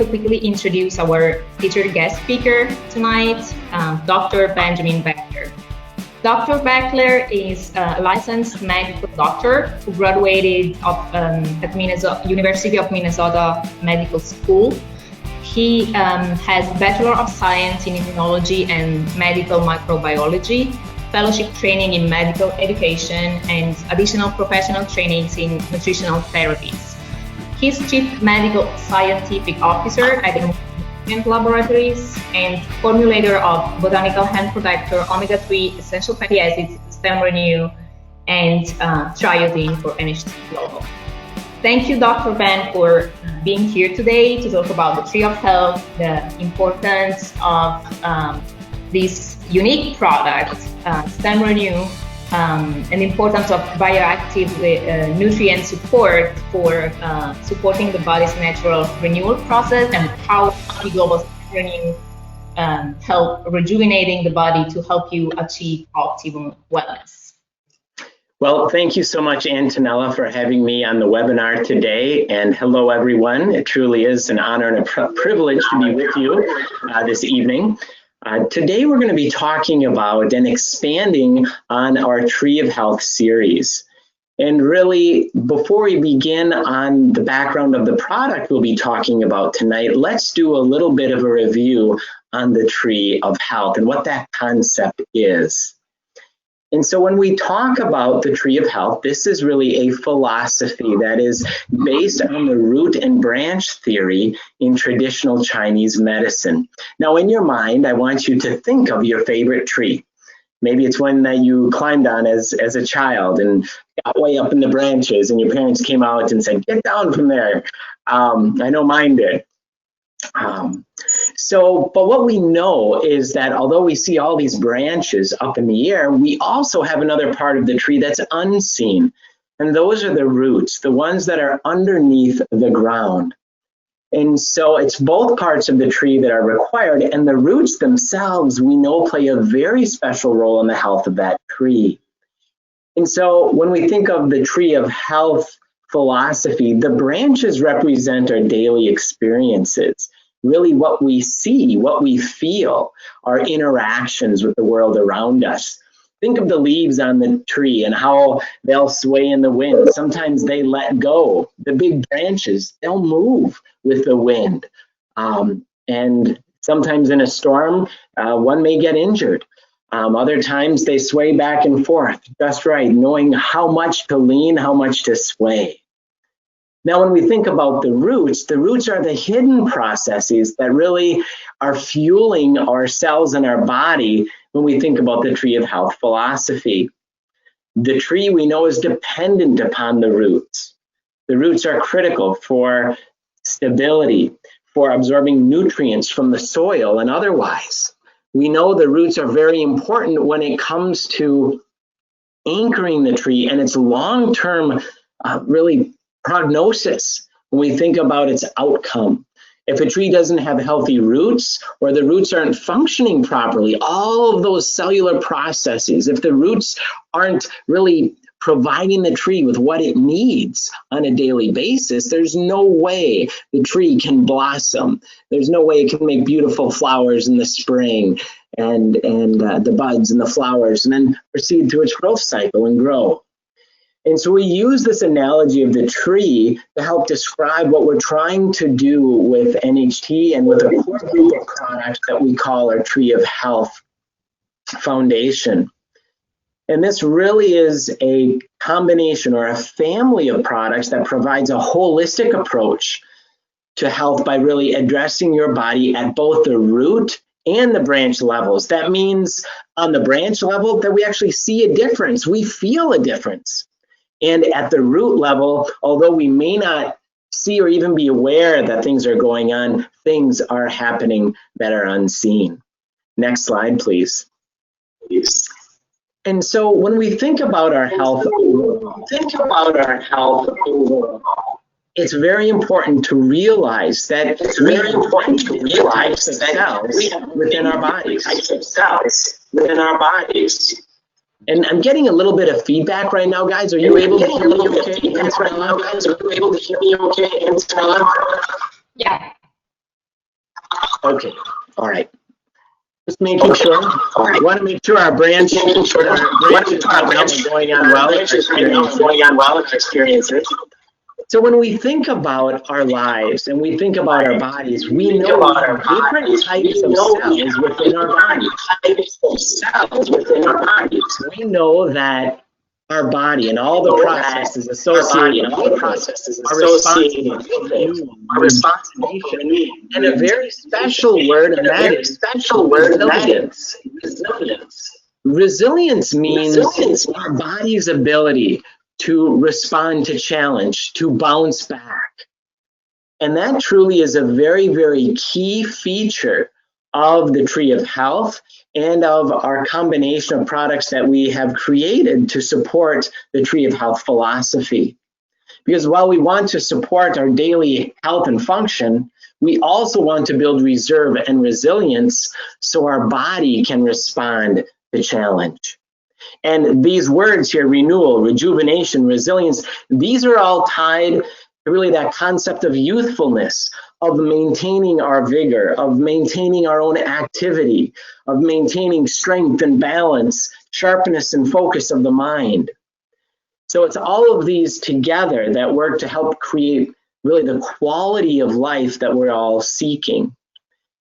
to quickly introduce our featured guest speaker tonight, Dr. Benjamin Baechler. Dr. Baechler is a licensed medical doctor who graduated at University of Minnesota Medical School. He has Bachelor of Science in Immunology and Medical Microbiology, fellowship training in medical education, and additional professional trainings in nutritional therapies. He's Chief Medical Scientific Officer at the Laboratories and formulator of botanical hand protector omega-3 essential fatty acids, StemRenu, and triazine for NHT. Thank you, Dr. Ben, for being here today to talk about the tree of health, the importance of this unique product, StemRenu, and the importance of bioactive nutrient support for supporting the body's natural renewal process, and how the global StemRenu help rejuvenating the body to help you achieve optimal wellness. Well, thank you so much, Antonella, for having me on the webinar today. And hello, everyone. It truly is an honor and a privilege to be with you this evening. Today, we're going to be talking about and expanding on our Tree of Health series. And really, before we begin on the background of the product we'll be talking about tonight, let's do a little bit of a review on the Tree of Health and what that concept is. And so when we talk about the Tree of Health, this is really a philosophy that is based on the root and branch theory in traditional Chinese medicine. Now, in your mind, I want you to think of your favorite tree. Maybe it's one that you climbed on as a child and got way up in the branches, and your parents came out and said, "Get down from there." I know mine did. But what we know is that although we see all these branches up in the air, we also have another part of the tree that's unseen. And those are the roots, the ones that are underneath the ground. And so it's both parts of the tree that are required, and the roots themselves, we know, play a very special role in the health of that tree. And so when we think of the Tree of Health philosophy, the branches represent our daily experiences, really what we see, what we feel, our interactions with the world around us. Think of the leaves on the tree and how they'll sway in the wind. Sometimes they let go. The big branches, they'll move with the wind. And sometimes in a storm, one may get injured. Other times they sway back and forth, just right, knowing how much to lean, how much to sway. Now, when we think about the roots are the hidden processes that really are fueling our cells in our body when we think about the Tree of Health philosophy. The tree, we know, is dependent upon the roots. The roots are critical for stability, for absorbing nutrients from the soil and otherwise. We know the roots are very important when it comes to anchoring the tree and its long-term really prognosis when we think about its outcome. If a tree doesn't have healthy roots, or the roots aren't functioning properly, all of those cellular processes, if the roots aren't really providing the tree with what it needs on a daily basis, there's no way the tree can blossom. There's no way it can make beautiful flowers in the spring and the buds and the flowers, and then proceed through its growth cycle and grow. And so we use this analogy of the tree to help describe what we're trying to do with NHT and with a core group of products that we call our Tree of Health Foundation. And this really is a combination or a family of products that provides a holistic approach to health by really addressing your body at both the root and the branch levels. That means on the branch level that we actually see a difference, we feel a difference. And at the root level, although we may not see or even be aware that things are going on, things are happening that are unseen. Next slide, please. And so when we think about our health, it's very important to realize that cells within our bodies. And I'm getting a little bit of feedback right now, guys. Are you able to hear me okay? Yeah. Okay, all right. Just making sure. We want to make sure our branches are going on well in our experiences. So when we think about our lives and we think about our bodies, we know different types of cells within our bodies. We know that our body and all the processes associated with it are responsible for renewal. And a very special word, and that is resilience. Resilience means our body's ability to respond to challenge, to bounce back. And that truly is a very, very key feature of the Tree of Health and of our combination of products that we have created to support the Tree of Health philosophy. Because while we want to support our daily health and function, we also want to build reserve and resilience so our body can respond to challenge. And these words here, renewal, rejuvenation, resilience, these are all tied to really that concept of youthfulness, of maintaining our vigor, of maintaining our own activity, of maintaining strength and balance, sharpness and focus of the mind. So it's all of these together that work to help create really the quality of life that we're all seeking.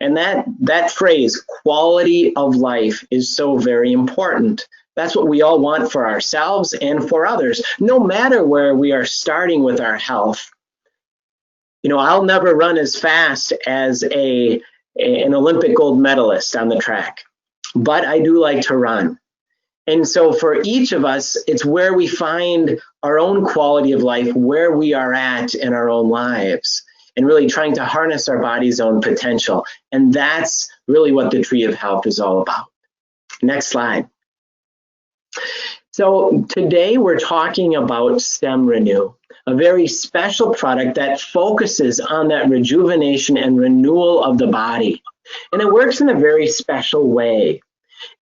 And that phrase, quality of life, is so very important. That's what we all want for ourselves and for others, no matter where we are starting with our health. You know, I'll never run as fast as an Olympic gold medalist on the track, but I do like to run. And so for each of us, it's where we find our own quality of life, where we are at in our own lives, and really trying to harness our body's own potential. And that's really what the Tree of Health is all about. Next slide. So today we're talking about StemRenu, a very special product that focuses on that rejuvenation and renewal of the body. And it works in a very special way.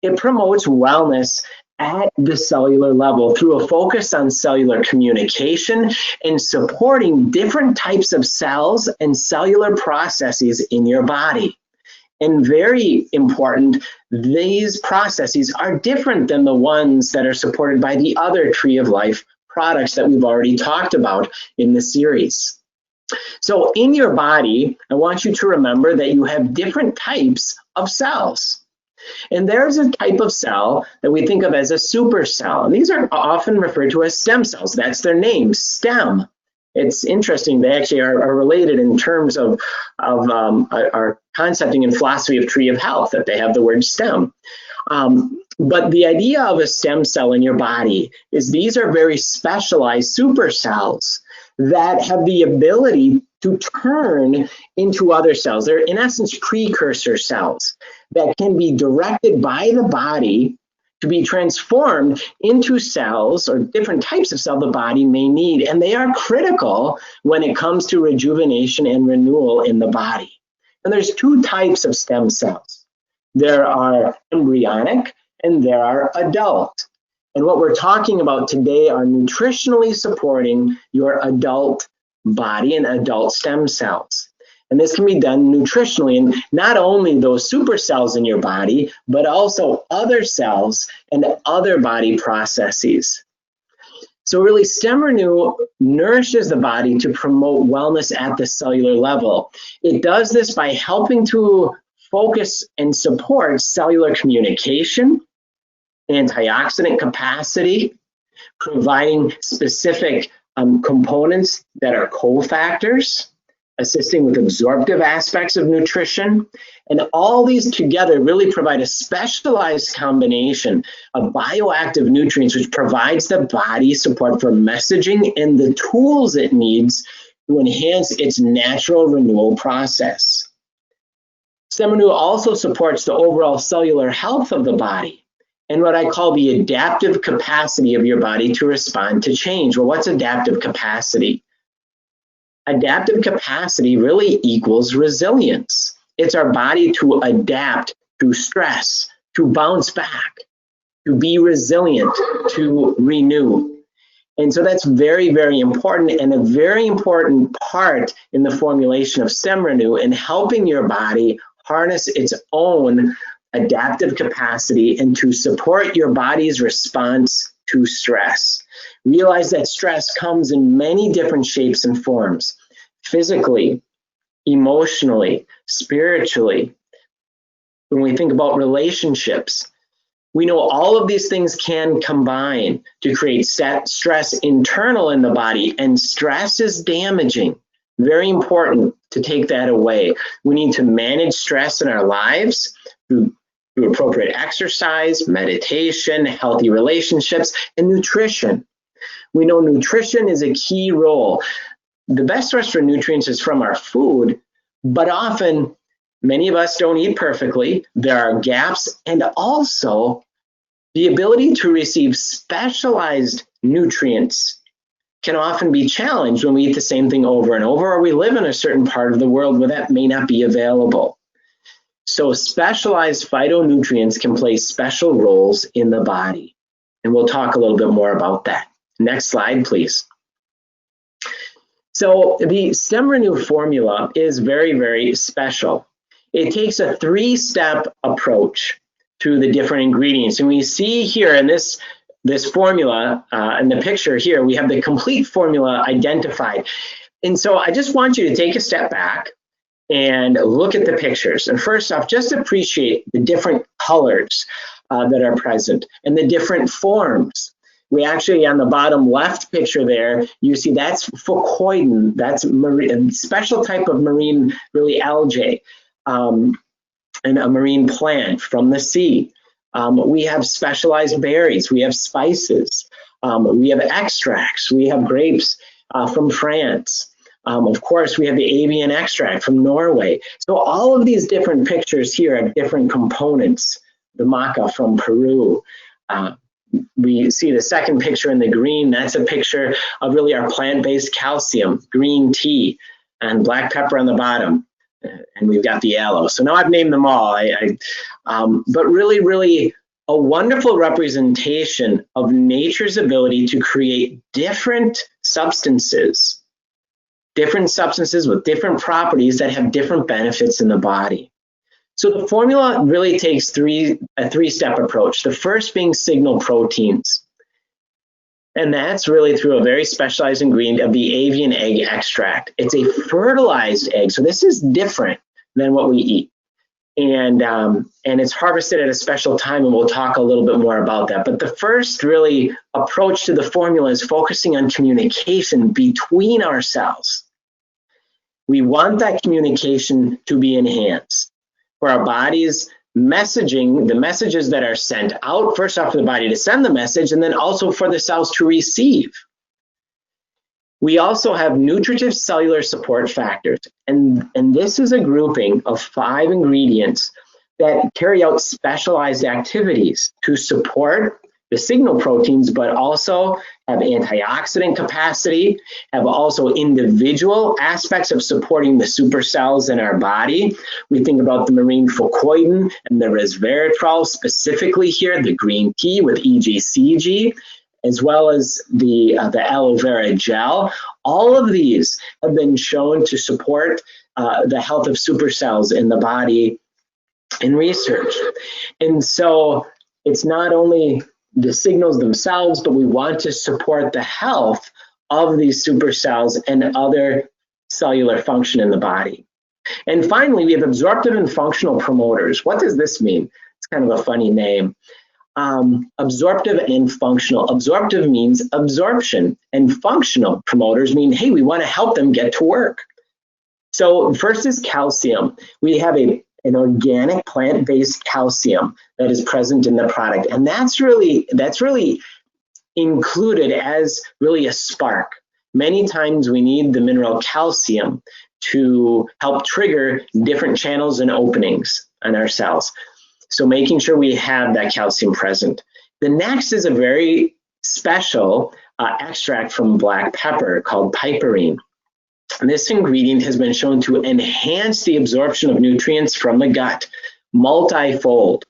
It promotes wellness at the cellular level through a focus on cellular communication and supporting different types of cells and cellular processes in your body. And very important, these processes are different than the ones that are supported by the other Tree of Life products that we've already talked about in the series. So in your body, I want you to remember that you have different types of cells. And there's a type of cell that we think of as a supercell. And these are often referred to as stem cells. That's their name, stem. It's interesting, they actually are related in terms of our concepting and philosophy of Tree of Health, that they have the word stem. But the idea of a stem cell in your body is these are very specialized supercells that have the ability to turn into other cells. They're in essence precursor cells that can be directed by the body to be transformed into cells or different types of cell the body may need. And they are critical when it comes to rejuvenation and renewal in the body. And there's two types of stem cells. There are embryonic and there are adult. And what we're talking about today are nutritionally supporting your adult body and adult stem cells. And this can be done nutritionally, and not only those supercells in your body, but also other cells and other body processes. So really, StemRenu nourishes the body to promote wellness at the cellular level. It does this by helping to focus and support cellular communication, antioxidant capacity, providing specific components that are cofactors, assisting with absorptive aspects of nutrition. And all these together really provide a specialized combination of bioactive nutrients, which provides the body support for messaging and the tools it needs to enhance its natural renewal process. StemRenu also supports the overall cellular health of the body and what I call the adaptive capacity of your body to respond to change. Well, what's adaptive capacity? Adaptive capacity really equals resilience. It's our body to adapt to stress, to bounce back, to be resilient, to renew. And so that's very, very important, and a very important part in the formulation of StemRenu in helping your body harness its own adaptive capacity and to support your body's response to stress. Realize that stress comes in many different shapes and forms, physically, emotionally, spiritually. When we think about relationships, we know all of these things can combine to create stress internal in the body, and stress is damaging. Very important to take that away. We need to manage stress in our lives through appropriate exercise, meditation, healthy relationships, and nutrition. We know nutrition is a key role. The best source for nutrients is from our food, but often many of us don't eat perfectly. There are gaps, and also the ability to receive specialized nutrients can often be challenged when we eat the same thing over and over, or we live in a certain part of the world where that may not be available. So specialized phytonutrients can play special roles in the body, and we'll talk a little bit more about that. Next slide, please. So the StemRenu formula is very, very special. It takes a three-step approach to the different ingredients. And we see here in this formula, in the picture here, we have the complete formula identified. And so I just want you to take a step back and look at the pictures. And first off, just appreciate the different colors that are present and the different forms. We actually, on the bottom left picture there, you see that's Fucoidan. That's a special type of marine, really algae, and a marine plant from the sea. We have specialized berries. We have spices. We have extracts. We have grapes from France. Of course, we have the Avian extract from Norway. So all of these different pictures here have different components. The Maca from Peru. We see the second picture in the green. That's a picture of really our plant-based calcium, green tea, and black pepper on the bottom. And we've got the aloe. So now I've named them all. But really, really a wonderful representation of nature's ability to create different substances with different properties that have different benefits in the body. So the formula really takes a three-step approach. The first being signal proteins. And that's really through a very specialized ingredient of the avian egg extract. It's a fertilized egg, so this is different than what we eat. And it's harvested at a special time, and we'll talk a little bit more about that. But the first really approach to the formula is focusing on communication between our cells. We want that communication to be enhanced. For our body's messaging, the messages that are sent out, first off for the body to send the message, and then also for the cells to receive. We also have nutritive cellular support factors, and this is a grouping of 5 ingredients that carry out specialized activities to support the signal proteins, but also have antioxidant capacity, have also individual aspects of supporting the supercells in our body. We think about the marine Fucoidan and the resveratrol, specifically here, the green tea with EGCG, as well as the aloe vera gel. All of these have been shown to support the health of supercells in the body in research. And so it's not only the signals themselves, but we want to support the health of these supercells and other cellular function in the body. And finally, we have absorptive and functional promoters. What does this mean? It's kind of a funny name. Absorptive and functional. Absorptive means absorption, and functional promoters mean, hey, we want to help them get to work. So first is calcium. We have an organic plant-based calcium that is present in the product, and that's really included as really a spark. Many times we need the mineral calcium to help trigger different channels and openings in our cells. So making sure we have that calcium present. The next is a very special extract from black pepper called piperine. This ingredient has been shown to enhance the absorption of nutrients from the gut multifold.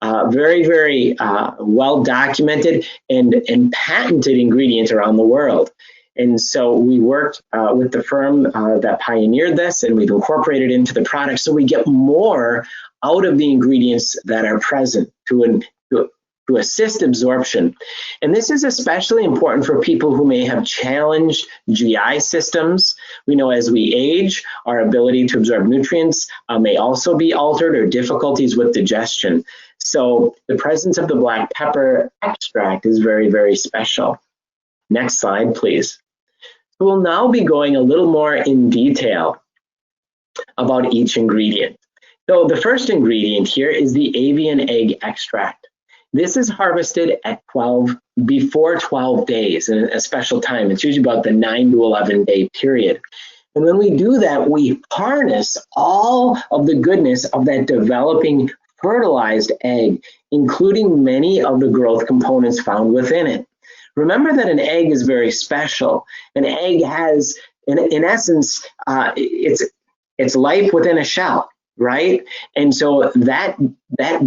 Very, very well documented and patented ingredient around the world. And so we worked with the firm that pioneered this, and we've incorporated it into the product so we get more out of the ingredients that are present to assist absorption. And this is especially important for people who may have challenged GI systems. We know as we age, our ability to absorb nutrients may also be altered, or difficulties with digestion. So the presence of the black pepper extract is very, very special. Next slide, please. We'll now be going a little more in detail about each ingredient. So the first ingredient here is the avian egg extract. This is harvested at before 12 days in a special time. It's usually about the 9 to 11 day period. And when we do that, we harness all of the goodness of that developing fertilized egg, including many of the growth components found within it. Remember that an egg is very special. An egg has, in essence, it's life within a shell, right? And so that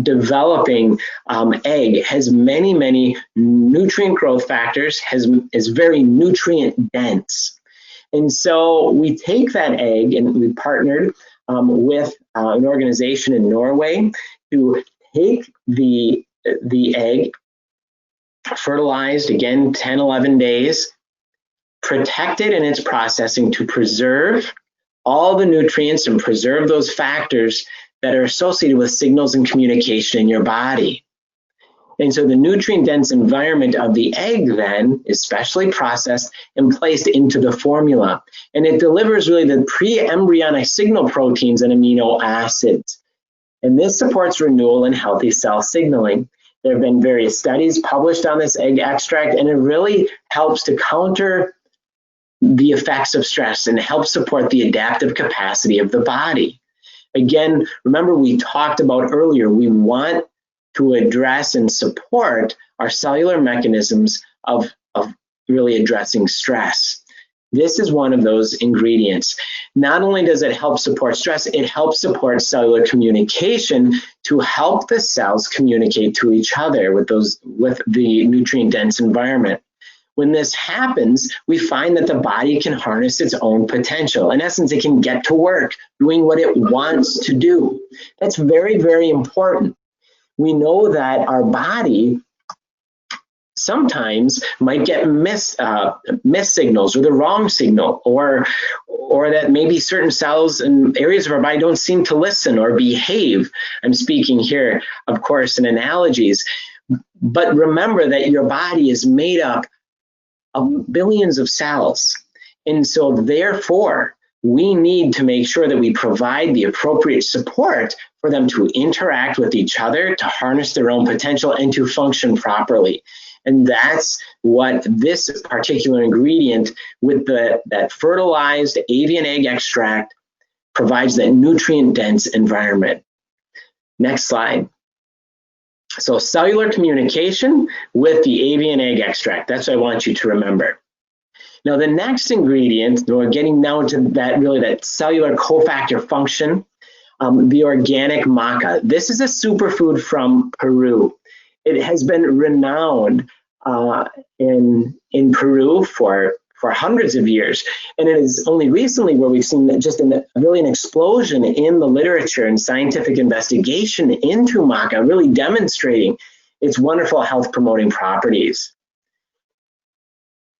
developing egg has many nutrient growth factors, is very nutrient dense. And so we take that egg, and we partnered with an organization in Norway to take the egg, fertilized again 10, 11 days, protect it in its processing to preserve all the nutrients and preserve those factors that are associated with signals and communication in your body. And so the nutrient-dense environment of the egg then is specially processed and placed into the formula. And it delivers really the pre-embryonic signal proteins and amino acids. And this supports renewal and healthy cell signaling. There have been various studies published on this egg extract, and it really helps to counter the effects of stress and helps support the adaptive capacity of the body. Again, remember we talked about earlier, we want to address and support our cellular mechanisms of really addressing stress. This is one of those ingredients. Not only does it help support stress, it helps support cellular communication to help the cells communicate to each other with the nutrient-dense environment. When this happens, we find that the body can harness its own potential. In essence, it can get to work doing what it wants to do. That's very, very important. We know that our body sometimes might get missed signals, or the wrong signal, or that maybe certain cells and areas of our body don't seem to listen or behave. I'm speaking here, of course, in analogies. But remember that your body is made up of billions of cells. And so therefore, we need to make sure that we provide the appropriate support for them to interact with each other, to harness their own potential, and to function properly. And that's what this particular ingredient with that fertilized avian egg extract provides, that nutrient-dense environment. Next slide. So cellular communication with the avian egg extract. That's what I want you to remember. Now the next ingredient, we're getting down to that cellular cofactor function, the organic maca. This is a superfood from Peru. It has been renowned in Peru for hundreds of years. And it is only recently where we've seen just really an explosion in the literature and scientific investigation into maca, really demonstrating its wonderful health promoting properties.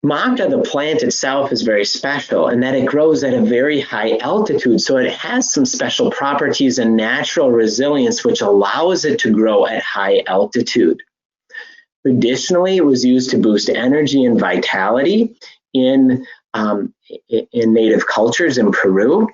Maca, the plant itself, is very special in that it grows at a very high altitude. So it has some special properties and natural resilience, which allows it to grow at high altitude. Traditionally, it was used to boost energy and vitality in native cultures in Peru.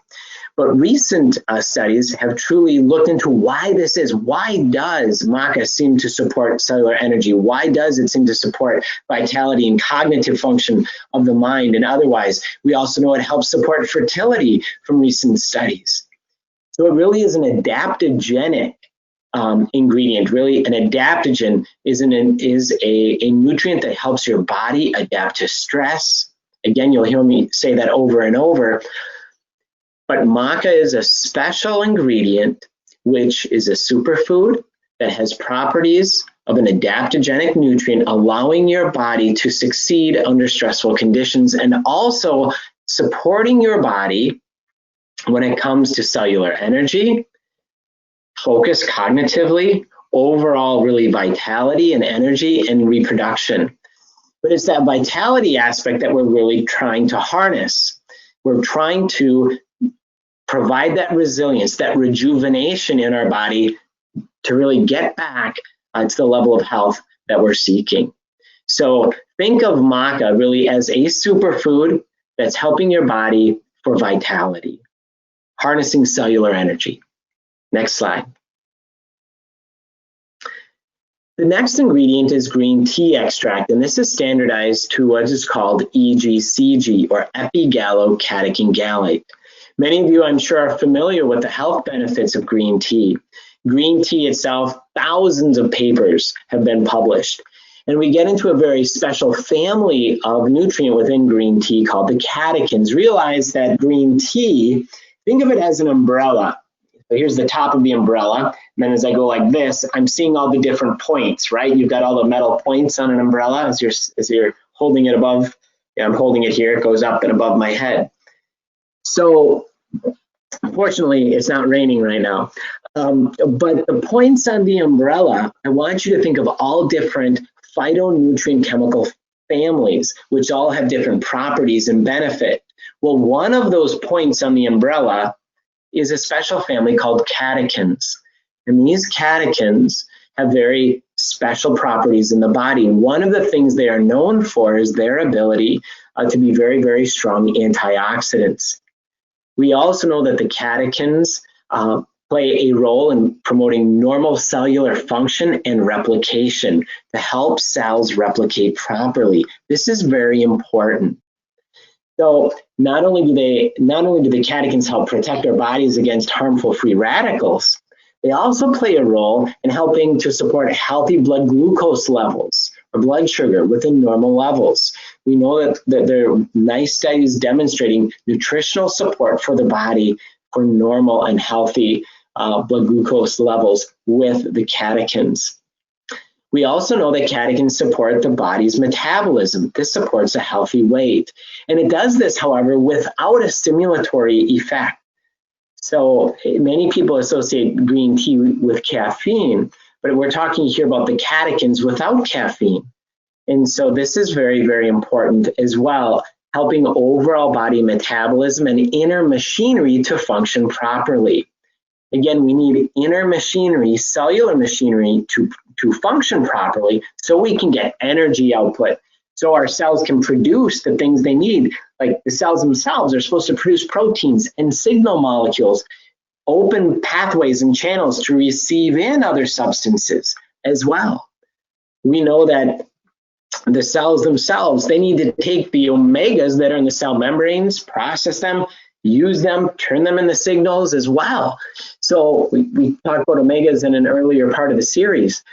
But recent studies have truly looked into why this is. Why does maca seem to support cellular energy? Why does it seem to support vitality and cognitive function of the mind and otherwise? We also know it helps support fertility from recent studies. So it really is an adaptogenic ingredient. Really, an adaptogen is a nutrient that helps your body adapt to stress. Again, you'll hear me say that over and over. But maca is a special ingredient, which is a superfood that has properties of an adaptogenic nutrient, allowing your body to succeed under stressful conditions, and also supporting your body when it comes to cellular energy, focus cognitively, overall really vitality and energy and reproduction. But it's that vitality aspect that we're really trying to harness. We're trying to provide that resilience, that rejuvenation in our body to really get back to the level of health that we're seeking. So think of maca really as a superfood that's helping your body for vitality, harnessing cellular energy. Next slide. The next ingredient is green tea extract, and this is standardized to what is called EGCG, or epigallocatechin gallate. Many of you, I'm sure, are familiar with the health benefits of green tea. Green tea itself, thousands of papers have been published. And we get into a very special family of nutrient within green tea called the catechins. Realize that green tea, think of it as an umbrella. So here's the top of the umbrella, and then as I go like this, I'm seeing all the different points, right? You've got all the metal points on an umbrella as you're holding it above. Yeah, I'm holding it here, it goes up and above my head. So unfortunately, it's not raining right now. But the points on the umbrella, I want you to think of all different phytonutrient chemical families, which all have different properties and benefit. Well, one of those points on the umbrella is a special family called catechins. And these catechins have very special properties in the body. One of the things they are known for is their ability to be very, very strong antioxidants. We also know that the catechins play a role in promoting normal cellular function and replication to help cells replicate properly. This is very important. So not only do the catechins help protect our bodies against harmful free radicals, they also play a role in helping to support healthy blood glucose levels or blood sugar within normal levels. We know that there are nice studies demonstrating nutritional support for the body for normal and healthy blood glucose levels with the catechins. We also know that catechins support the body's metabolism. This supports a healthy weight. And it does this, however, without a stimulatory effect. So many people associate green tea with caffeine, but we're talking here about the catechins without caffeine. And so this is very, very important as well, helping overall body metabolism and inner machinery to function properly. Again, we need inner machinery, cellular machinery to function properly so we can get energy output, so our cells can produce the things they need. Like the cells themselves are supposed to produce proteins and signal molecules, open pathways and channels to receive in other substances as well. We know that the cells themselves, they need to take the omegas that are in the cell membranes, process them, use them, turn them into signals as well. So we talked about omegas in an earlier part of the series,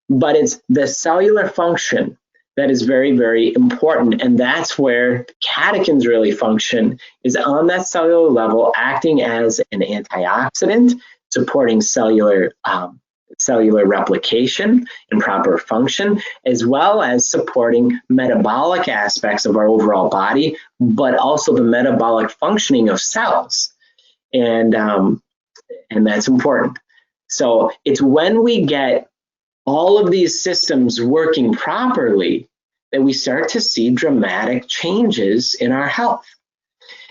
but it's the cellular function that is very, very important. And that's where catechins really function, is on that cellular level, acting as an antioxidant, supporting cellular replication and proper function, as well as supporting metabolic aspects of our overall body, but also the metabolic functioning of cells. And that's important. So it's when we get all of these systems working properly that we start to see dramatic changes in our health.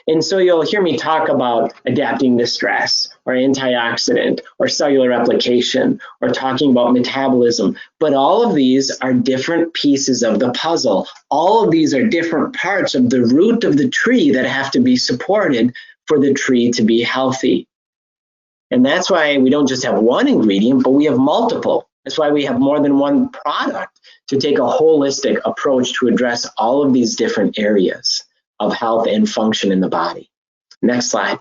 And so you'll hear me talk about adapting to stress, or antioxidant, or cellular replication, or talking about metabolism. But all of these are different pieces of the puzzle. All of these are different parts of the root of the tree that have to be supported for the tree to be healthy. And that's why we don't just have one ingredient, but we have multiple. That's why we have more than one product, to take a holistic approach to address all of these different areas of health and function in the body. Next slide.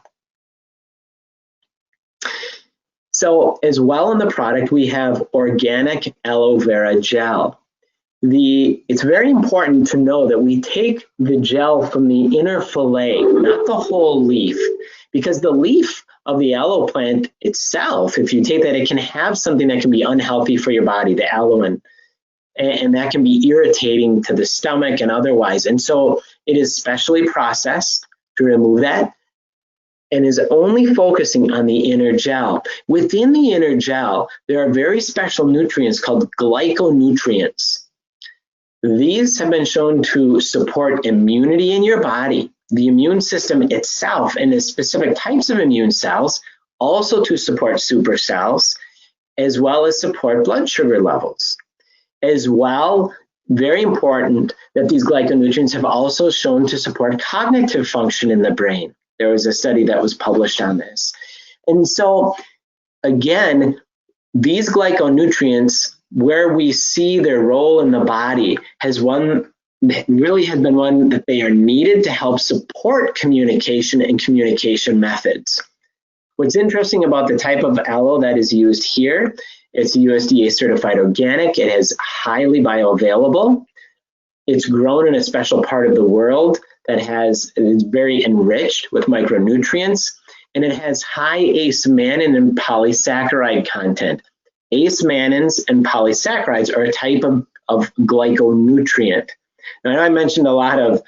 So as well in the product, we have organic aloe vera gel. It's very important to know that we take the gel from the inner fillet, not the whole leaf. because the leaf of the aloe plant itself, if you take that, it can have something that can be unhealthy for your body, the aloin, and that can be irritating to the stomach and otherwise. And so it is specially processed to remove that, and is only focusing on the inner gel. Within the inner gel, there are very special nutrients called glyconutrients. These have been shown to support immunity in your body, the immune system itself, and the specific types of immune cells, also to support supercells, as well as support blood sugar levels. As well, very important that these glyconutrients have also shown to support cognitive function in the brain. There was a study that was published on this. And so, again, these glyconutrients, where we see their role in the body, really has been one that they are needed to help support communication and communication methods. What's interesting about the type of aloe that is used here, it's USDA certified organic. It is highly bioavailable. It's grown in a special part of the world that is very enriched with micronutrients, and it has high ace-mannan and polysaccharide content. Ace-mannans and polysaccharides are a type of glyconutrient. Now, I know I mentioned a lot of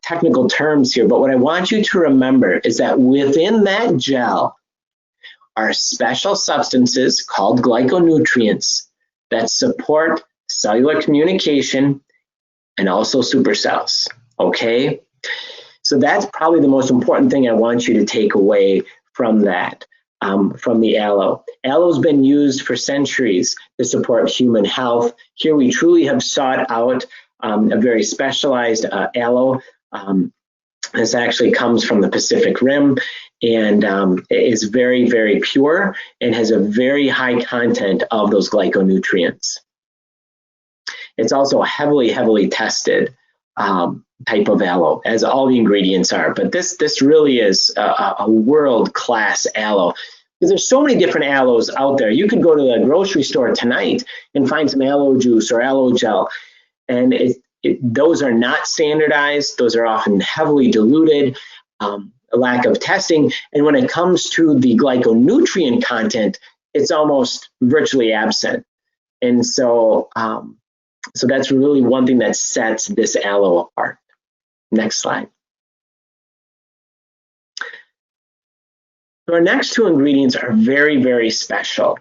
technical terms here, but what I want you to remember is that within that gel are special substances called glyconutrients that support cellular communication and also supercells, okay? So that's probably the most important thing I want you to take away from that, from the aloe. Aloe's been used for centuries to support human health. Here we truly have sought out a very specialized aloe. This actually comes from the Pacific Rim, and is very, very pure and has a very high content of those glyconutrients. It's also a heavily, heavily tested type of aloe, as all the ingredients are. But this really is a world-class aloe, because there's so many different aloes out there. You could go to the grocery store tonight and find some aloe juice or aloe gel, and those are not standardized. Those are often heavily diluted, a lack of testing. And when it comes to the glyconutrient content, it's almost virtually absent. And so, so that's really one thing that sets this aloe apart. Next slide. So our next two ingredients are very, very special.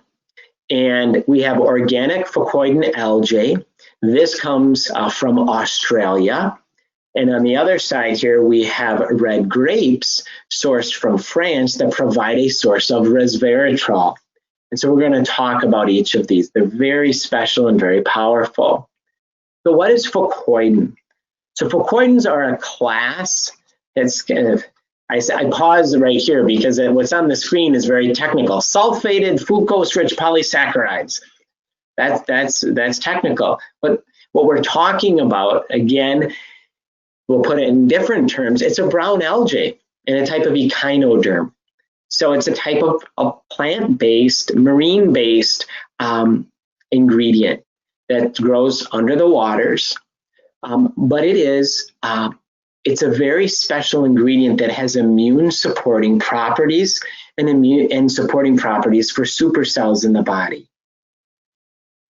And we have organic Fucoidan algae. This comes from Australia. And on the other side here, we have red grapes sourced from France that provide a source of resveratrol. And so we're going to talk about each of these. They're very special and very powerful. So what is Fucoidan? So Fucoidans are a class that's kind of, I pause right here because what's on the screen is very technical. Sulfated fucose-rich polysaccharides. That's technical. But what we're talking about, again, we'll put it in different terms. It's a brown algae and a type of echinoderm. So it's a type of plant-based, marine-based ingredient that grows under the waters. But it's a very special ingredient that has immune supporting properties and supporting properties for supercells in the body.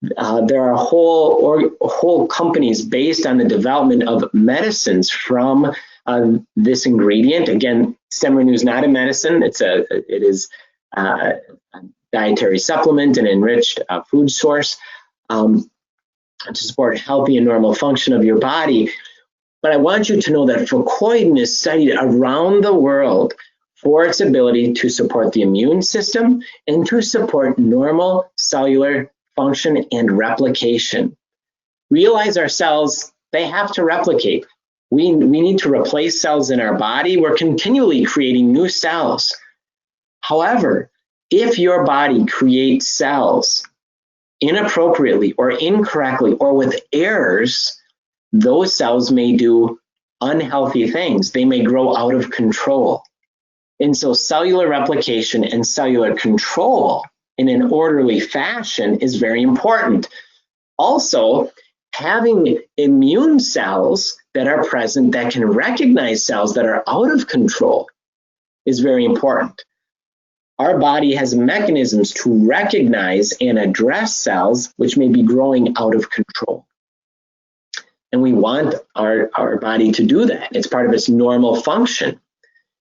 There are whole companies based on the development of medicines from this ingredient. Again, StemRenu is not a medicine. It is a dietary supplement and enriched food source to support healthy and normal function of your body. But I want you to know that Fucoidan is studied around the world for its ability to support the immune system and to support normal cellular function and replication. Realize our cells, they have to replicate. We need to replace cells in our body. We're continually creating new cells. However, if your body creates cells inappropriately or incorrectly or with errors, those cells may do unhealthy things. They may grow out of control. And so cellular replication and cellular control in an orderly fashion is very important. Also, having immune cells that are present that can recognize cells that are out of control is very important. Our body has mechanisms to recognize and address cells which may be growing out of control. And we want our body to do that. It's part of its normal function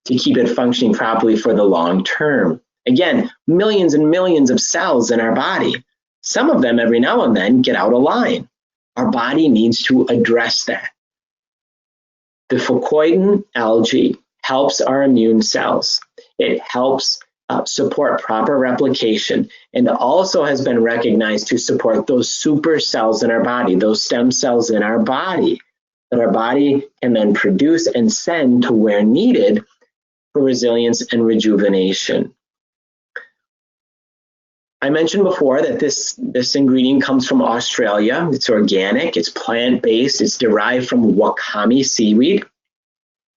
to keep it functioning properly for the long term. Again, millions and millions of cells in our body. Some of them every now and then get out of line. Our body needs to address that. The Fucoidan algae helps our immune cells. It helps support proper replication, and also has been recognized to support those super cells in our body, those stem cells in our body, that our body can then produce and send to where needed for resilience and rejuvenation. I mentioned before that this ingredient comes from Australia. It's organic, it's plant-based, it's derived from wakame seaweed.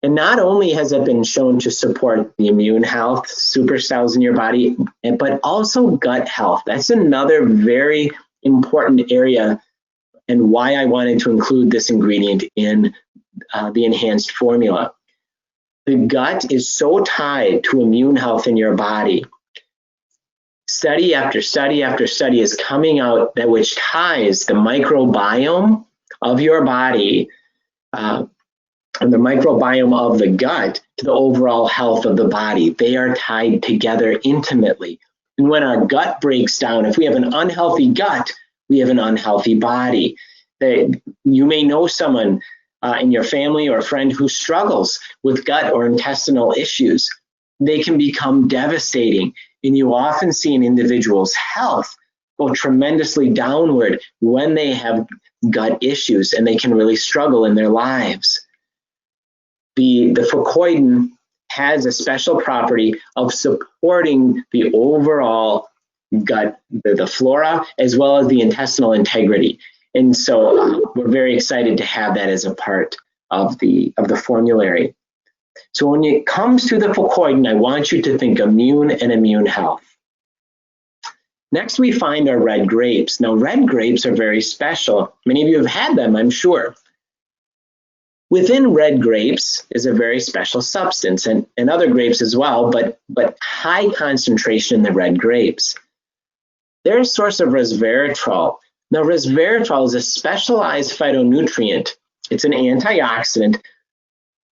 And not only has it been shown to support the immune health, super cells in your body, but also gut health. That's another very important area, and why I wanted to include this ingredient in the enhanced formula. The gut is so tied to immune health in your body. Study after study after study is coming out that which ties the microbiome of your body and the microbiome of the gut to the overall health of the body. They are tied together intimately. And when our gut breaks down, if we have an unhealthy gut, we have an unhealthy body. You may know someone in your family or a friend who struggles with gut or intestinal issues. They can become devastating, and you often see an individual's health go tremendously downward when they have gut issues, and they can really struggle in their lives. The Fucoidan has a special property of supporting the overall gut, the flora, as well as the intestinal integrity. And so we're very excited to have that as a part of the formulary. So when it comes to the Fucoidan, I want you to think immune and immune health. Next, we find our red grapes. Now, red grapes are very special. Many of you have had them, I'm sure. Within red grapes is a very special substance, and other grapes as well, but high concentration in the red grapes. They're a source of resveratrol. Now, resveratrol is a specialized phytonutrient. It's an antioxidant,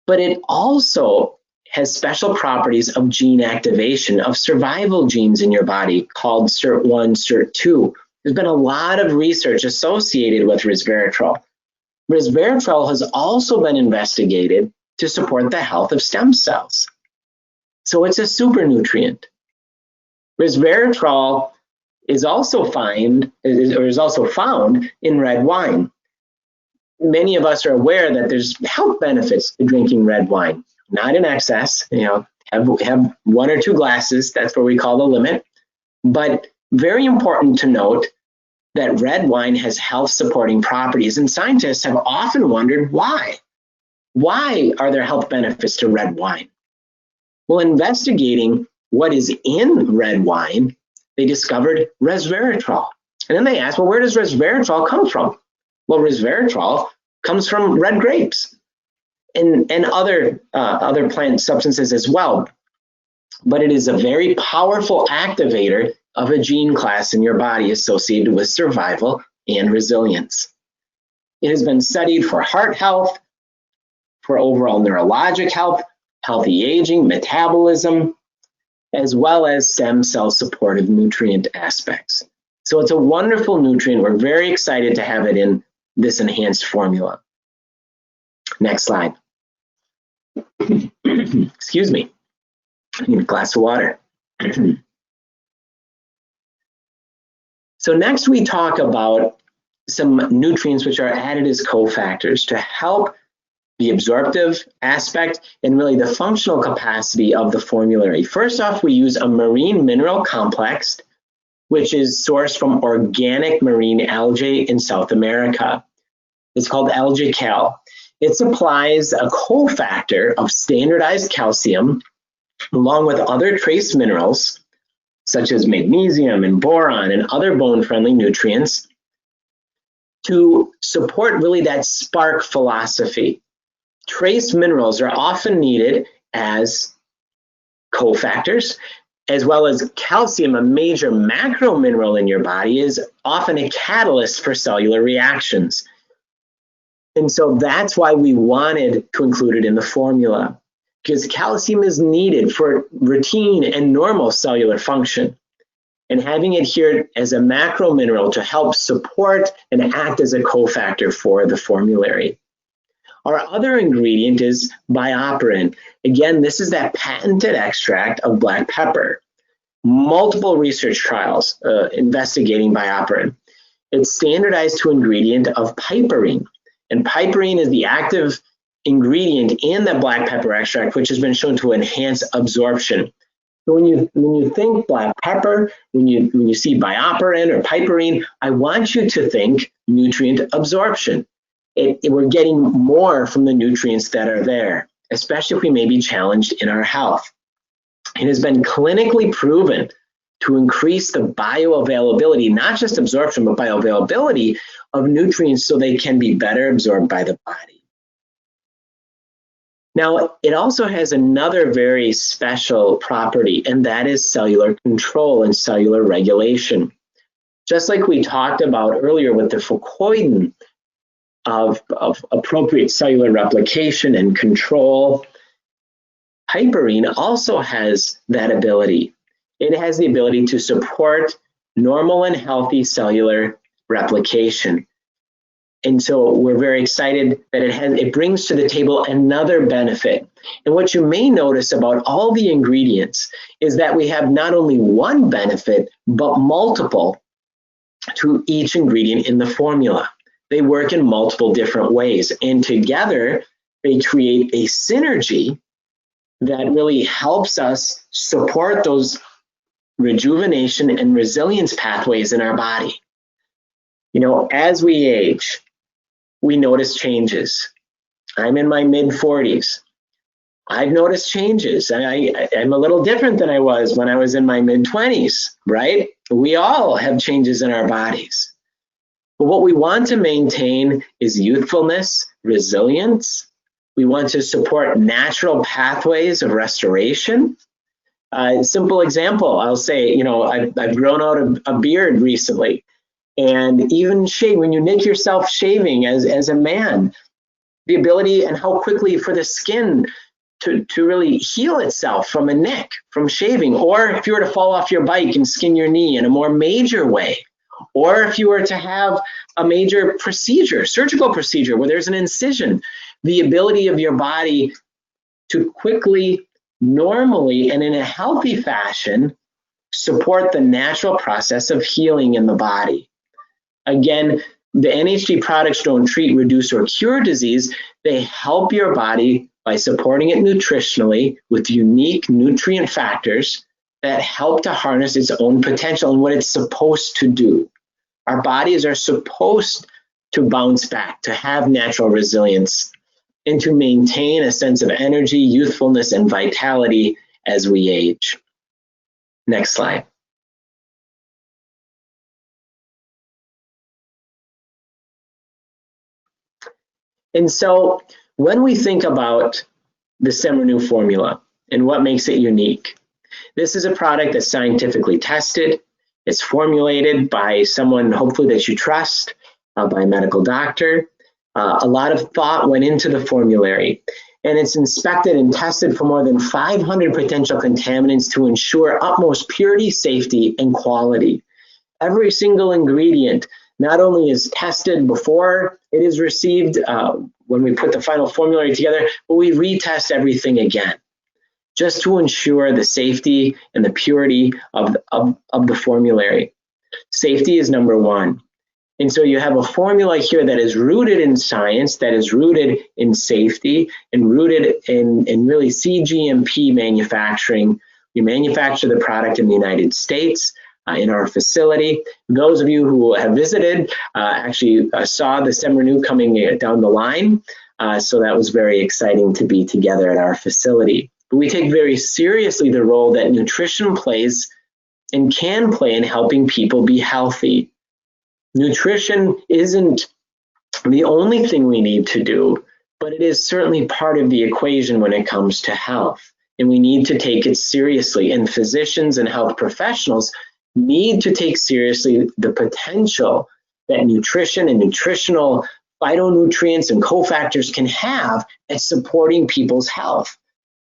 but it also has special properties of gene activation, of survival genes in your body called SIRT1, SIRT2. There's been a lot of research associated with resveratrol. Resveratrol has also been investigated to support the health of stem cells. So it's a super nutrient. Resveratrol is also found in red wine. Many of us are aware that there's health benefits to drinking red wine, not in excess. Have 1 or 2 glasses, that's what we call the limit. But very important to note that red wine has health supporting properties, and scientists have often wondered why. Why are there health benefits to red wine? Well, investigating what is in red wine, they discovered resveratrol. And then they asked, well, where does resveratrol come from? Well, resveratrol comes from red grapes and other plant substances as well. But it is a very powerful activator of a gene class in your body associated with survival and resilience. It has been studied for heart health, for overall neurologic health, healthy aging, metabolism, as well as stem cell supportive nutrient aspects. So it's a wonderful nutrient. We're very excited to have it in this enhanced formula. Next slide. Excuse me. I need a glass of water. So next we talk about some nutrients which are added as cofactors to help the absorptive aspect and really the functional capacity of the formulary. First off, we use a marine mineral complex, which is sourced from organic marine algae in South America. It's called AlgaCal. It supplies a cofactor of standardized calcium along with other trace minerals such as magnesium and boron and other bone-friendly nutrients to support really that spark philosophy. Trace minerals are often needed as cofactors, as well as calcium, a major macro mineral in your body, is often a catalyst for cellular reactions. And so that's why we wanted to include it in the formula, because calcium is needed for routine and normal cellular function. And having it here as a macro mineral to help support and act as a cofactor for the formulary. Our other ingredient is BioPerine. Again, this is that patented extract of black pepper. Multiple research trials investigating BioPerine. It's standardized to ingredient of piperine. And piperine is the active ingredient in the black pepper extract, which has been shown to enhance absorption. So when you think black pepper, when you see BioPerine or piperine, I want you to think nutrient absorption. We're getting more from the nutrients that are there, especially if we may be challenged in our health. It has been clinically proven to increase the bioavailability, not just absorption, but bioavailability of nutrients so they can be better absorbed by the body. Now, it also has another very special property, and that is cellular control and cellular regulation. Just like we talked about earlier with the Fucoidan of appropriate cellular replication and control, piperine also has that ability. It has the ability to support normal and healthy cellular replication. And so we're very excited that it brings to the table another benefit. And what you may notice about all the ingredients is that we have not only one benefit, but multiple to each ingredient in the formula. They work in multiple different ways, and together they create a synergy that really helps us support those rejuvenation and resilience pathways in our body. You know, as we age, we notice changes. I'm in my mid-40s. I've noticed changes. I'm a little different than I was when I was in my mid-20s, right? We all have changes in our bodies. But what we want to maintain is youthfulness, resilience. We want to support natural pathways of restoration. Simple example, I'll say, you know, I've grown out a beard recently. And even when you nick yourself shaving as a man, the ability and how quickly for the skin to really heal itself from a nick, from shaving, or if you were to fall off your bike and skin your knee in a more major way, or if you were to have a major procedure, surgical procedure where there's an incision, the ability of your body to quickly, normally, and in a healthy fashion, support the natural process of healing in the body. Again, the NHD products don't treat, reduce, or cure disease. They help your body by supporting it nutritionally with unique nutrient factors that help to harness its own potential and what it's supposed to do. Our bodies are supposed to bounce back, to have natural resilience, and to maintain a sense of energy, youthfulness, and vitality as we age. Next slide. And so when we think about the StemRenu formula and what makes it unique, this is a product that's scientifically tested. It's formulated by someone hopefully that you trust, by a medical doctor. A lot of thought went into the formulary, and it's inspected and tested for more than 500 potential contaminants to ensure utmost purity, safety, and quality. Every single ingredient not only is tested before it is received when we put the final formulary together, but we retest everything again just to ensure the safety and the purity of the formulary. Safety is number one. And so you have a formula here that is rooted in science, that is rooted in safety, and rooted in really CGMP manufacturing. We manufacture the product in the United States in our facility. Those of you who have visited actually saw the StemRenu coming down the line. So that was very exciting to be together at our facility. But we take very seriously the role that nutrition plays and can play in helping people be healthy. Nutrition isn't the only thing we need to do, but it is certainly part of the equation when it comes to health. and we need to take it seriously. And physicians and health professionals need to take seriously the potential that nutrition and nutritional phytonutrients and cofactors can have at supporting people's health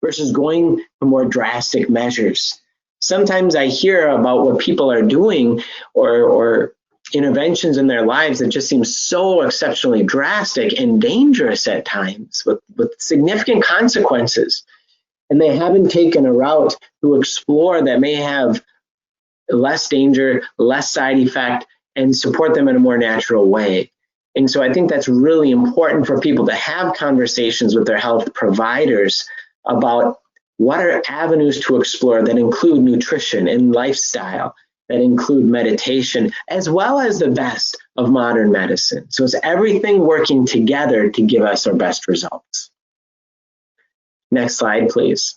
versus going for more drastic measures. Sometimes I hear about what people are doing or interventions in their lives that just seem so exceptionally drastic and dangerous at times with significant consequences. And they haven't taken a route to explore that may have less danger, less side effect, and support them in a more natural way. And so I think that's really important for people to have conversations with their health providers about what are avenues to explore that include nutrition and lifestyle, that include meditation, as well as the best of modern medicine. So it's everything working together to give us our best results. Next slide, please.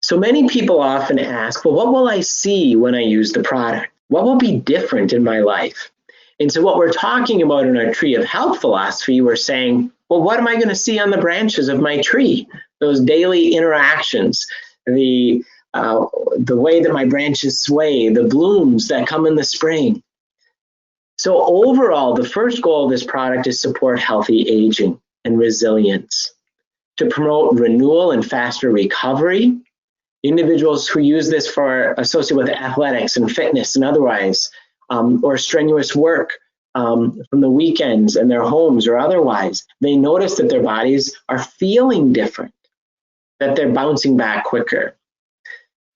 So many people often ask, well, what will I see when I use the product? What will be different in my life? And so what we're talking about in our tree of health philosophy, we're saying, well, what am I going to see on the branches of my tree? Those daily interactions, the way that my branches sway, the blooms that come in the spring. So overall, the first goal of this product is support healthy aging and resilience, to promote renewal and faster recovery. Individuals who use this for associated with athletics and fitness and otherwise, or strenuous work from the weekends in their homes or otherwise, they notice that their bodies are feeling different, that they're bouncing back quicker.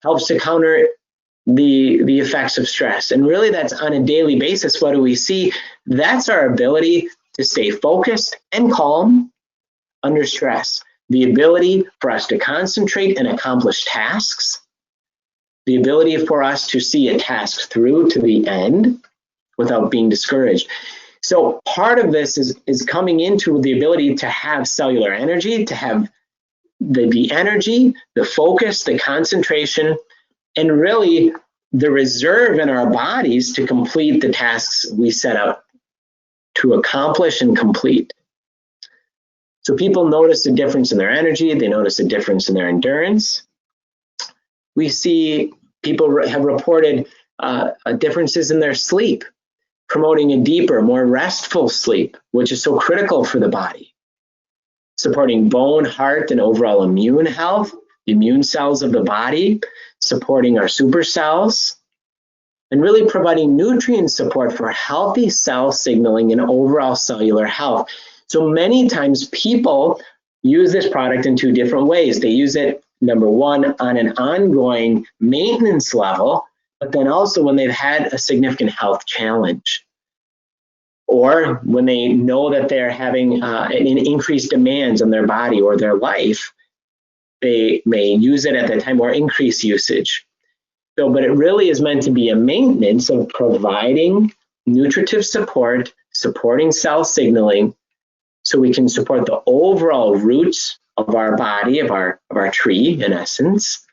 Helps to counter the effects of stress. And really that's on a daily basis. What do we see? That's our ability to stay focused and calm under stress. The ability for us to concentrate and accomplish tasks. The ability for us to see a task through to the end without being discouraged. So part of this is coming into the ability to have cellular energy, to have the energy, the focus, the concentration, and really the reserve in our bodies to complete the tasks we set out to accomplish and complete. So people notice a difference in their energy, they notice a difference in their endurance. We see people have reported differences in their sleep, promoting a deeper, more restful sleep, which is so critical for the body. Supporting bone, heart, and overall immune health, the immune cells of the body, supporting our supercells, and really providing nutrient support for healthy cell signaling and overall cellular health. So many times people use this product in two different ways. They use it, number one, on an ongoing maintenance level, but then also when they've had a significant health challenge, or when they know that they're having an increased demands on their body or their life, they may use it at that time or increase usage. So, but it really is meant to be a maintenance of providing nutritive support, supporting cell signaling, so we can support the overall roots of our body, of our tree, in essence,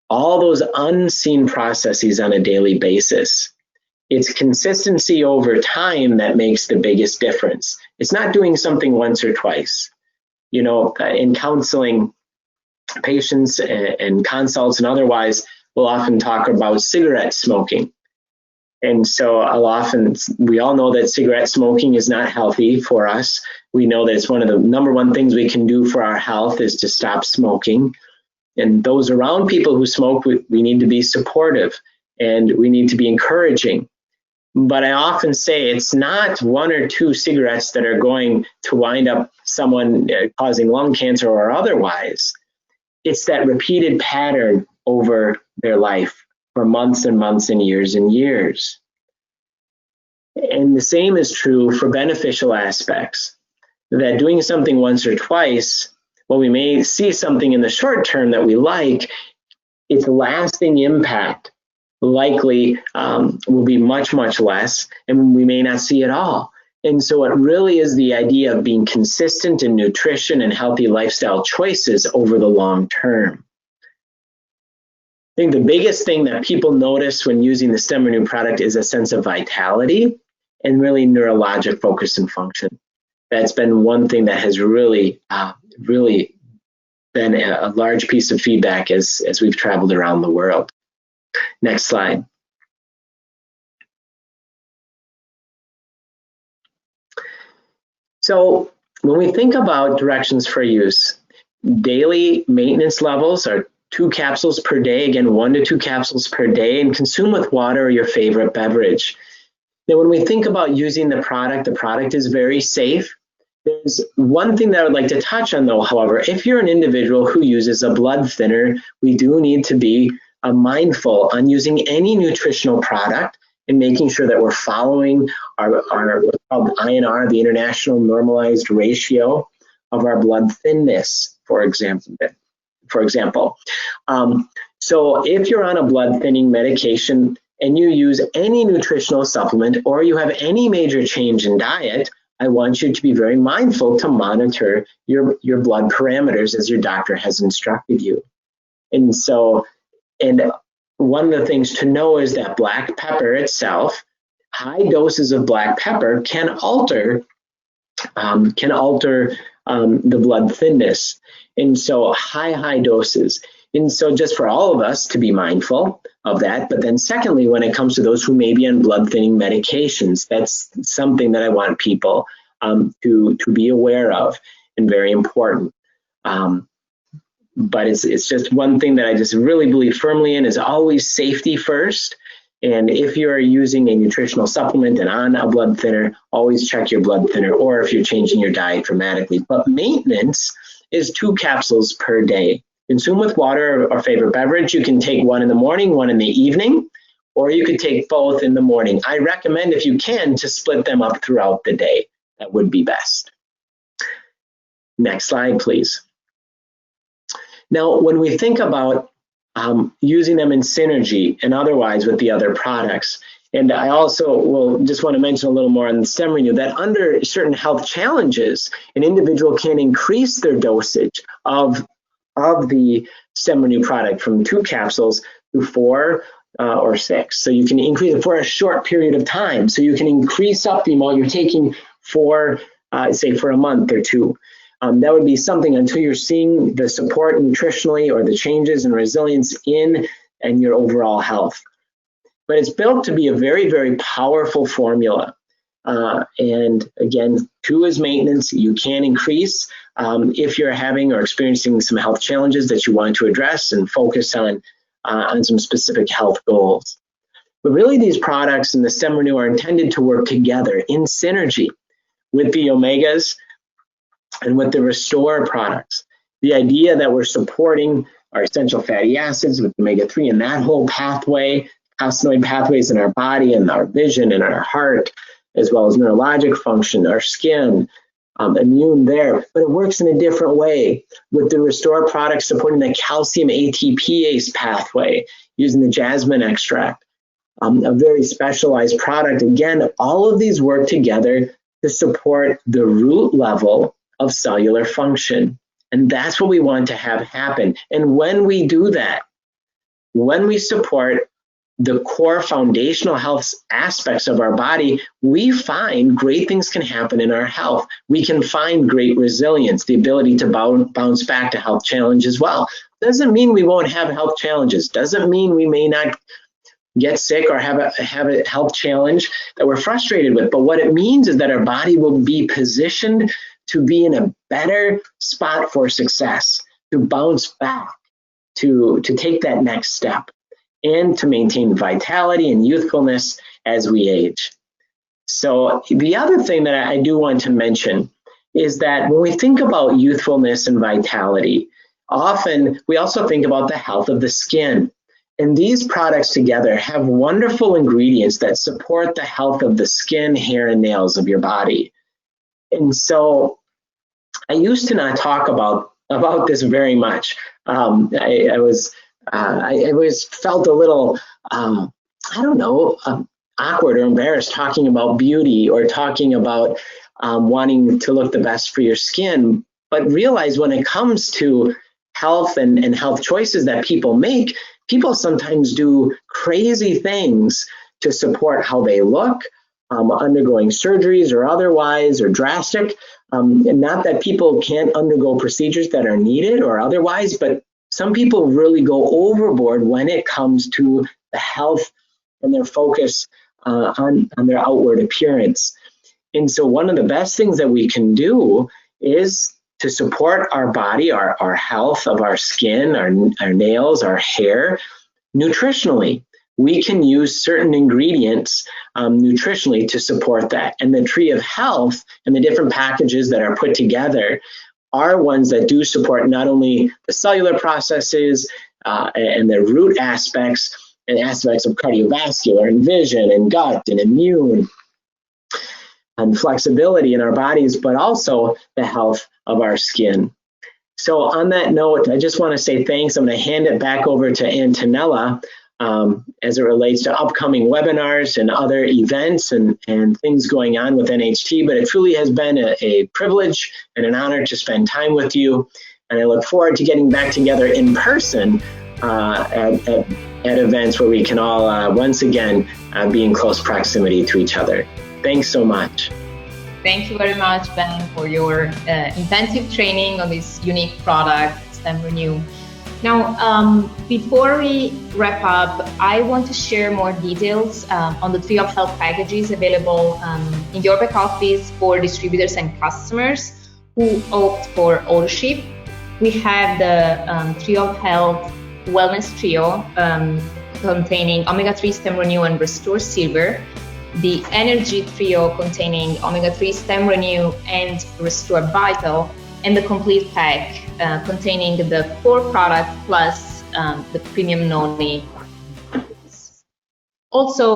all those unseen processes on a daily basis. It's consistency over time that makes the biggest difference. It's not doing something once or twice. You know, in counseling, patients and consults and otherwise will often talk about cigarette smoking. And so we all know that cigarette smoking is not healthy for us. We know that it's one of the number one things we can do for our health is to stop smoking. And those around people who smoke, we need to be supportive and we need to be encouraging. But I often say it's not one or two cigarettes that are going to wind up someone causing lung cancer or otherwise. It's that repeated pattern over their life for months and months and years and years. And the same is true for beneficial aspects, that doing something once or twice, while we may see something in the short term that we like, its lasting impact likely will be much, much less, and we may not see it all. And so it really is the idea of being consistent in nutrition and healthy lifestyle choices over the long term. I think the biggest thing that people notice when using the StemRenu product is a sense of vitality and really neurologic focus and function. That's been one thing that has really been a large piece of feedback as we've traveled around the world. Next slide. So when we think about directions for use, daily maintenance levels are 2 capsules per day, again, 1 to 2 capsules per day, and consume with water or your favorite beverage. Now, when we think about using the product is very safe. There's one thing that I would like to touch on though, however, if you're an individual who uses a blood thinner, we do need to be mindful on using any nutritional product and making sure that we're following our what's called INR, the International Normalized Ratio of our blood thinness, for example. So if you're on a blood thinning medication and you use any nutritional supplement or you have any major change in diet, I want you to be very mindful to monitor your blood parameters as your doctor has instructed you. And one of the things to know is that black pepper itself, high doses of black pepper can alter the blood thinness. And so high doses. And so just for all of us to be mindful of that. But then secondly, when it comes to those who may be on blood thinning medications, that's something that I want people to be aware of and very important. But it's just one thing that I just really believe firmly in is always safety first. And if you're using a nutritional supplement and on a blood thinner, always check your blood thinner, or if you're changing your diet dramatically. But maintenance is 2 capsules per day. Consume with water or favorite beverage. You can take 1 in the morning, 1 in the evening, or you could take both in the morning. I recommend, if you can, to split them up throughout the day. That would be best. Next slide, please. Now, when we think about using them in synergy and otherwise with the other products, and I also will just want to mention a little more on the StemRenu, that under certain health challenges, an individual can increase their dosage of the StemRenu product from 2 capsules to 4 or 6. So you can increase it for a short period of time. So you can increase up the amount you're taking for, say, for a month or 2. That would be something until you're seeing the support nutritionally or the changes and resilience in your overall health. But it's built to be a very, very powerful formula. And again, 2 is maintenance. You can increase if you're having or experiencing some health challenges that you want to address and focus on some specific health goals. But really, these products and the StemRenu are intended to work together in synergy with the omegas and with the Restore products. The idea that we're supporting our essential fatty acids with omega-3 and that whole pathway, cosnoid pathways in our body and our vision and our heart, as well as neurologic function, our skin, immune there, but it works in a different way with the Restore products supporting the calcium ATPase pathway using the jasmine extract, a very specialized product. Again, all of these work together to support the root level of cellular function. And that's what we want to have happen. And when we do that, when we support the core foundational health aspects of our body, we find great things can happen in our health. We can find great resilience, the ability to bounce back to health challenge as well. Doesn't mean we won't have health challenges. Doesn't mean we may not get sick or have a health challenge that we're frustrated with. But what it means is that our body will be positioned to be in a better spot for success, to bounce back, to take that next step, and to maintain vitality and youthfulness as we age. So the other thing that I do want to mention is that when we think about youthfulness and vitality, often we also think about the health of the skin. And these products together have wonderful ingredients that support the health of the skin, hair, and nails of your body. And so I used to not talk about this very much. I always felt a little, awkward or embarrassed talking about beauty or talking about wanting to look the best for your skin. But realize when it comes to health and health choices that people make, people sometimes do crazy things to support how they look, undergoing surgeries or otherwise, or drastic And not that people can't undergo procedures that are needed or otherwise, but some people really go overboard when it comes to the health and their focus on their outward appearance. And so one of the best things that we can do is to support our body, our health of our skin, our nails, our hair, nutritionally. We can use certain ingredients nutritionally to support that. And the Tree of Health and the different packages that are put together are ones that do support not only the cellular processes and the root aspects and aspects of cardiovascular and vision and gut and immune and flexibility in our bodies, but also the health of our skin. So on that note, I just want to say thanks. I'm going to hand it back over to Antonella as it relates to upcoming webinars and other events and things going on with NHT, but it truly has been a privilege and an honor to spend time with you. And I look forward to getting back together in person at events where we can all once again be in close proximity to each other. Thanks so much. Thank you very much, Ben, for your intensive training on this unique product, StemRenu. Now, before we wrap up, I want to share more details on the Tree of Health packages available in your back office for distributors and customers who opt for ownership. We have the Tree of Health Wellness Trio containing Omega-3 StemRenu and Restore Silver, the Energy Trio containing Omega-3 StemRenu and Restore Vital, and the Complete Pack containing the 4 products plus the Premium Noni. Also,